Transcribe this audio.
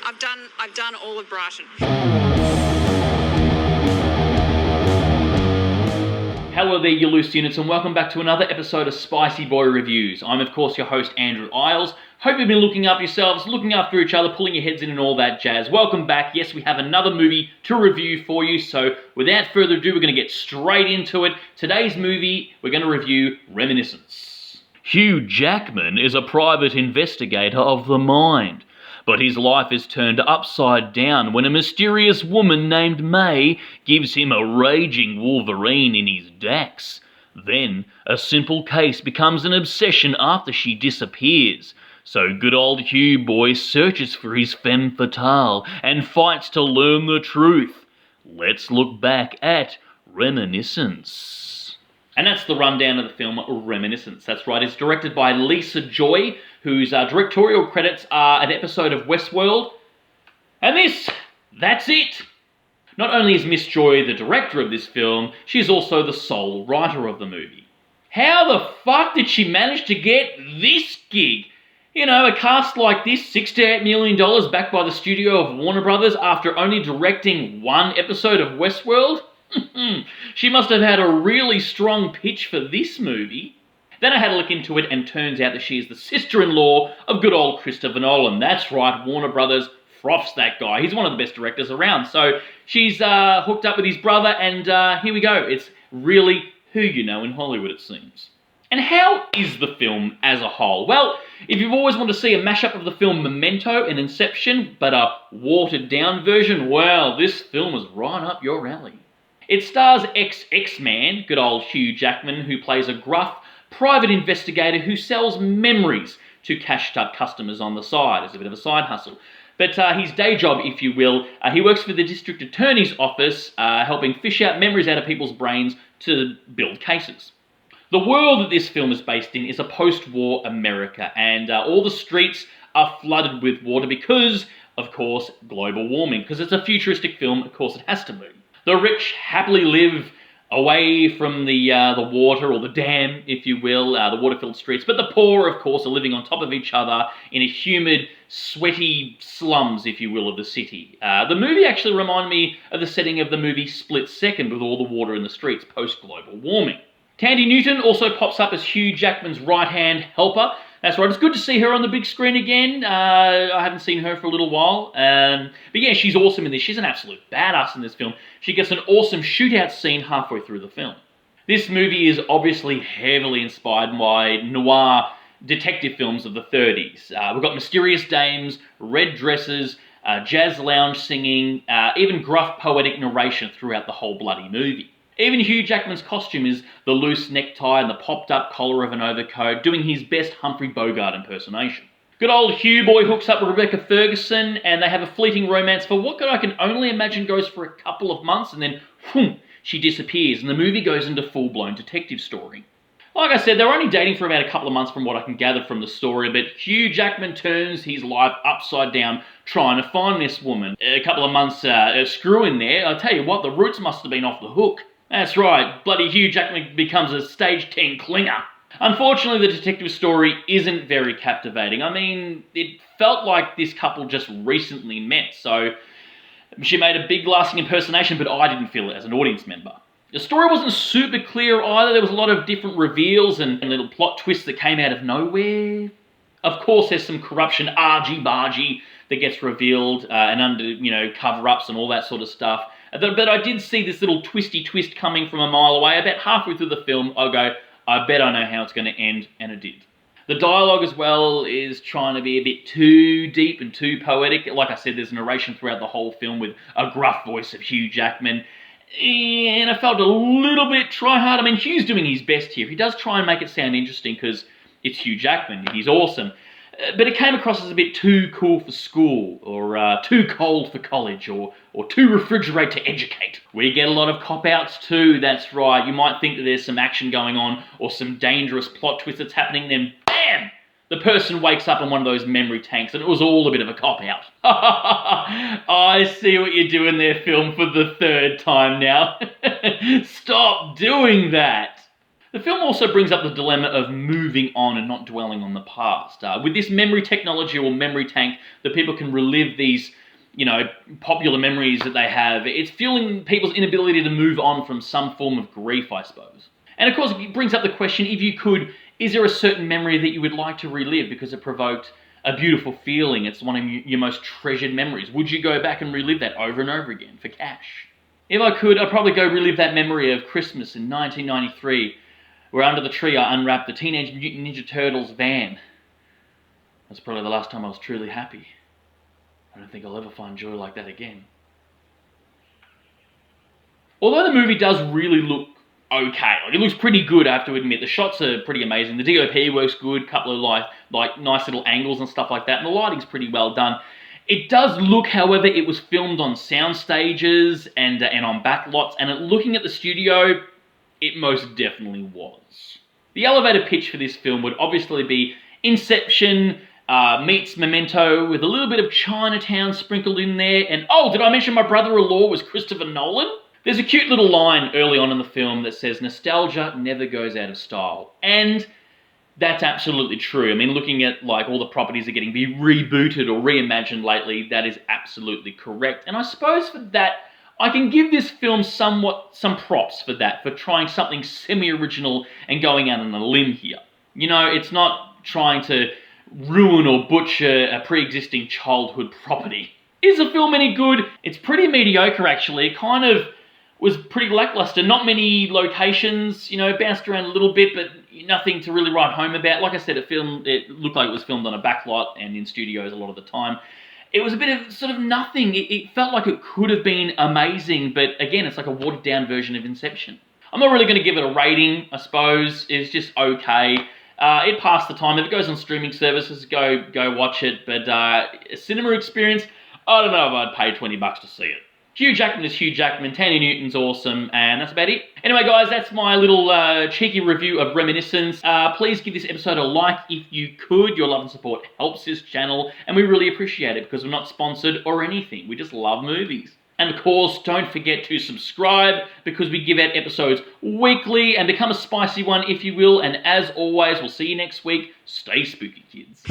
I've done all of Brighton. Hello there, you loose units, and welcome back to another episode of Spicy Boy Reviews. I'm, of course, your host, Andrew Iles. Hope you've been looking after yourselves, looking after each other, pulling your heads in and all that jazz. Welcome back. Yes, we have another movie to review for you, so without further ado, we're going to get straight into it. Today's movie, we're going to review Reminiscence. Hugh Jackman is a private investigator of the mind, but his life is turned upside down when a mysterious woman named May gives him a raging Wolverine in his dax. Then, a simple case becomes an obsession after she disappears. So good old Hugh boy searches for his femme fatale and fights to learn the truth. Let's look back at Reminiscence. And that's the rundown of the film Reminiscence. That's right, it's directed by Lisa Joy, whose directorial credits are an episode of Westworld. And that's it! Not only is Miss Joy the director of this film, she's also the sole writer of the movie. How the fuck did she manage to get this gig? You know, a cast like this, $6 to $8 million backed by the studio of Warner Brothers after only directing one episode of Westworld? She must have had a really strong pitch for this movie. Then I had a look into it, and turns out that she is the sister-in-law of good old Christopher Nolan. That's right, Warner Brothers froths that guy. He's one of the best directors around. So she's hooked up with his brother, and here we go. It's really who you know in Hollywood, it seems. And how is the film as a whole? Well, if you've always wanted to see a mashup of the film Memento and Inception, but a watered-down version, well, this film is right up your alley. It stars ex-X-Man, good old Hugh Jackman, who plays a gruff private investigator who sells memories to cashed-up customers on the side as a bit of a side hustle. But his day job, if you will, he works for the district attorney's office, helping fish out memories out of people's brains to build cases. The world that this film is based in is a post-war America, and all the streets are flooded with water because, of course, global warming. Because it's a futuristic film, of course it has to be. The rich happily live away from the water, or the dam, if you will, the water-filled streets. But the poor, of course, are living on top of each other in a humid, sweaty slums, if you will, of the city. The movie actually reminded me of the setting of the movie Split Second, with all the water in the streets post-global warming. Tandy Newton also pops up as Hugh Jackman's right-hand helper. That's right, it's good to see her on the big screen again. I haven't seen her for a little while. But yeah, she's awesome in this. She's an absolute badass in this film. She gets an awesome shootout scene halfway through the film. This movie is obviously heavily inspired by noir detective films of the 30s. We've got mysterious dames, red dresses, jazz lounge singing, even gruff poetic narration throughout the whole bloody movie. Even Hugh Jackman's costume is the loose necktie and the popped-up collar of an overcoat, doing his best Humphrey Bogart impersonation. Good old Hugh boy hooks up with Rebecca Ferguson, and they have a fleeting romance for what I can only imagine goes for a couple of months, and then, whoom, she disappears, and the movie goes into full-blown detective story. Like I said, they're only dating for about a couple of months from what I can gather from the story, but Hugh Jackman turns his life upside down trying to find this woman. A couple of months screw in there, I tell you what, the roots must have been off the hook. That's right, bloody Hugh Jackman becomes a stage 10 clinger. Unfortunately, the detective story isn't very captivating. I mean, it felt like this couple just recently met, so she made a big lasting impersonation, but I didn't feel it as an audience member. The story wasn't super clear either. There was a lot of different reveals and little plot twists that came out of nowhere. Of course, there's some corruption, argy-bargy, that gets revealed and under, cover-ups and all that sort of stuff. But I did see this little twisty twist coming from a mile away. About halfway through the film, I go, I bet I know how it's going to end, and it did. The dialogue as well is trying to be a bit too deep and too poetic. Like I said, there's narration throughout the whole film with a gruff voice of Hugh Jackman. And I felt a little bit try-hard. I mean, Hugh's doing his best here. He does try and make it sound interesting because it's Hugh Jackman. He's awesome. But it came across as a bit too cool for school, or too cold for college, or too refrigerate to educate. We get a lot of cop-outs too, that's right. You might think that there's some action going on, or some dangerous plot twist that's happening, then BAM! The person wakes up in one of those memory tanks, and it was all a bit of a cop-out. I see what you're doing there, film, for the third time now. Stop doing that! The film also brings up the dilemma of moving on and not dwelling on the past. With this memory technology or memory tank that people can relive these, popular memories that they have, it's fueling people's inability to move on from some form of grief, I suppose. And of course, it brings up the question, if you could, is there a certain memory that you would like to relive because it provoked a beautiful feeling? It's one of your most treasured memories. Would you go back and relive that over and over again for cash? If I could, I'd probably go relive that memory of Christmas in 1993, where under the tree I unwrapped the Teenage Mutant Ninja Turtles van. That's probably the last time I was truly happy. I don't think I'll ever find joy like that again. Although the movie does really look okay, it looks pretty good, I have to admit. The shots are pretty amazing. The DOP works good, couple of like nice little angles and stuff like that, and the lighting's pretty well done. It does look, however, it was filmed on sound stages and on backlots, and looking at the studio, it most definitely was. The elevator pitch for this film would obviously be Inception meets Memento with a little bit of Chinatown sprinkled in there. And oh, did I mention my brother-in-law was Christopher Nolan? There's a cute little line early on in the film that says, "Nostalgia never goes out of style." And that's absolutely true. I mean, looking at all the properties that are getting rebooted or reimagined lately, that is absolutely correct. And I suppose for that, I can give this film some props for that, for trying something semi-original and going out on a limb here. It's not trying to ruin or butcher a pre-existing childhood property. Is the film any good? It's pretty mediocre, actually. It kind of was pretty lackluster. Not many locations, bounced around a little bit, but nothing to really write home about. Like I said, it looked like it was filmed on a backlot and in studios a lot of the time. It was a bit of sort of nothing. It felt like it could have been amazing, but again, it's like a watered-down version of Inception. I'm not really going to give it a rating, I suppose. It's just okay. It passed the time. If it goes on streaming services, go watch it. But a cinema experience, I don't know if I'd pay $20 to see it. Hugh Jackman is Hugh Jackman, Tanya Newton's awesome, and that's about it. Anyway, guys, that's my little cheeky review of Reminiscence. Please give this episode a like if you could. Your love and support helps this channel, and we really appreciate it because we're not sponsored or anything. We just love movies. And of course, don't forget to subscribe because we give out episodes weekly, and become a spicy one if you will. And as always, we'll see you next week. Stay spooky, kids.